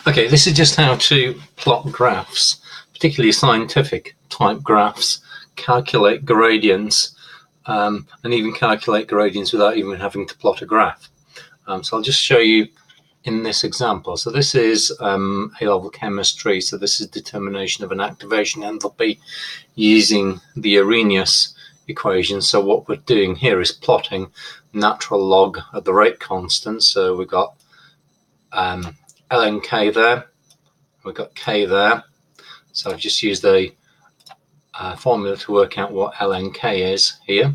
Okay, this is just how to plot graphs, particularly scientific type graphs, calculate gradients, and even calculate gradients without even having to plot a graph. So I'll just show you in this example. So this is A-level chemistry. So this is determination of an activation enthalpy using the Arrhenius equation. So what we're doing here is plotting natural log of the rate constant. So we've got ln(k) there, we've got k there. So I've just used a formula to work out what ln(k) is here,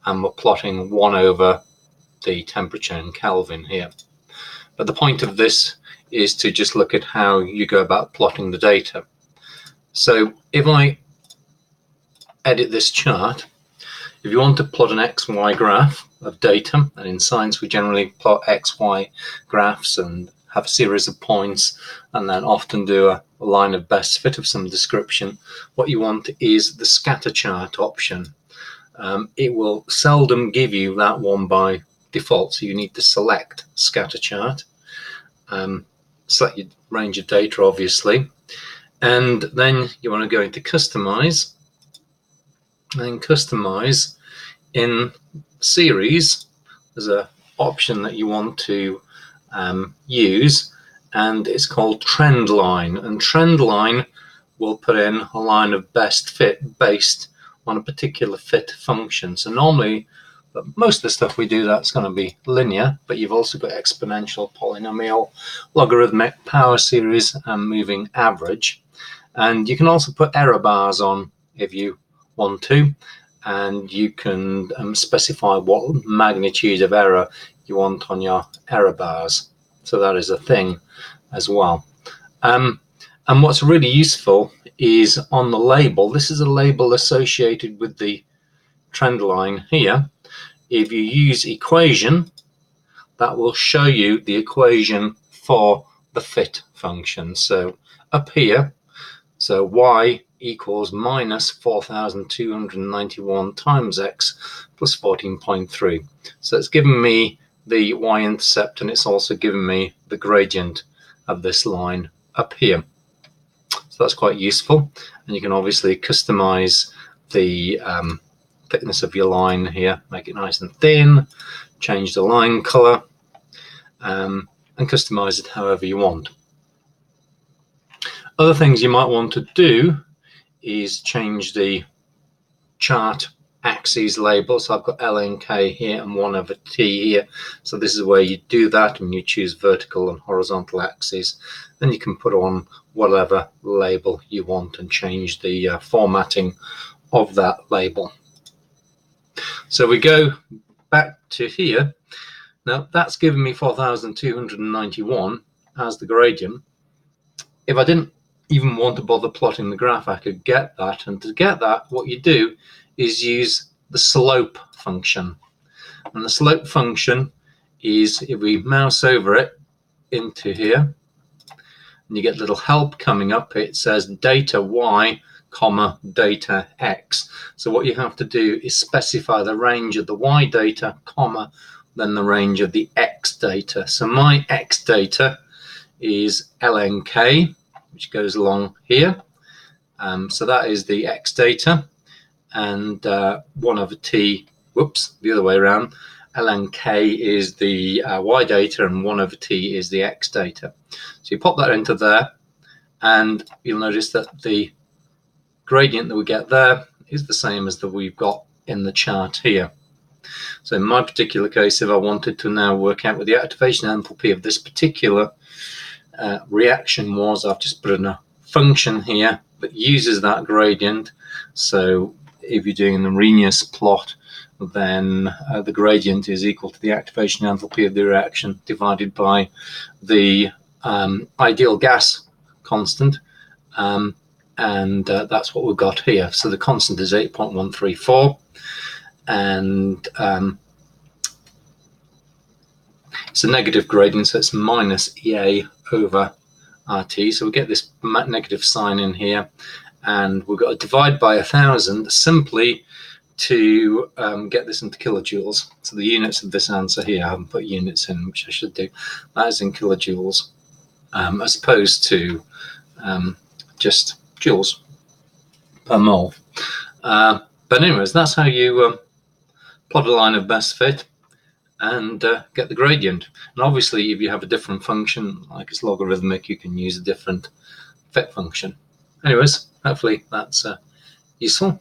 and we're plotting 1 over the temperature in Kelvin here. But the point of this is to just look at how you go about plotting the data. So if I edit this chart, if you want to plot an XY graph of datum, and in science we generally plot XY graphs and have a series of points and then often do a line of best fit of some description, what you want is the scatter chart option. It will seldom give you that one by default, so you need to select scatter chart, select your range of data obviously, and then you want to go into customize, and customize in series. There's an option that you want to use, and it's called trend line, and trend line will put in a line of best fit based on a particular fit function. So normally, but most of the stuff we do, that's going to be linear, but you've also got exponential, polynomial, logarithmic, power series, and moving average. And you can also put error bars on if you want to, and you can specify what magnitude of error you want on your error bars. So that is a thing as well. And what's really useful is on the label. This is a label associated with the trend line here. If you use equation, that will show you the equation for the fit function. So up here, so y equals minus 4,291 times x plus 14.3. So it's given me the y-intercept, and it's also given me the gradient of this line up here. So that's quite useful, and you can obviously customize the thickness of your line here, make it nice and thin, change the line color, and customize it however you want. Other things you might want to do is change the chart axes label. So I've got ln(k) here and 1 over t here. So this is where you do that, and you choose vertical and horizontal axes. Then you can put on whatever label you want and change the formatting of that label. So we go back to here. Now that's given me 4,291 as the gradient. If I didn't even want to bother plotting the graph, I could get that, and to get that, what you do is use the slope function. And the slope function is, if we mouse over it into here, and you get a little help coming up, it says data y comma data x. So what you have to do is specify the range of the y data comma then the range of the x data. So my x data is ln(k), which goes along here. So that is the x data, and 1 over t, whoops, the other way around, ln(k) is the y data and 1 over t is the x data. So you pop that into there, and you'll notice that the gradient that we get there is the same as that we've got in the chart here. So in my particular case, if I wanted to now work out what the activation enthalpy of this particular reaction was, I've just put in a function here that uses that gradient. So if you're doing an Arrhenius plot, then the gradient is equal to the activation enthalpy of the reaction divided by the ideal gas constant, and that's what we've got here. So the constant is 8.134, and it's a negative gradient, so it's minus EA over RT. So we get this negative sign in here, and we've got to divide by 1,000 simply to get this into kilojoules. So the units of this answer here, I haven't put units in, which I should do. That is in kilojoules. as opposed to just joules per mole. But anyways, that's how you plot a line of best fit and get the gradient. And obviously, if you have a different function, like it's logarithmic, you can use a different fit function. Anyways, hopefully that's useful.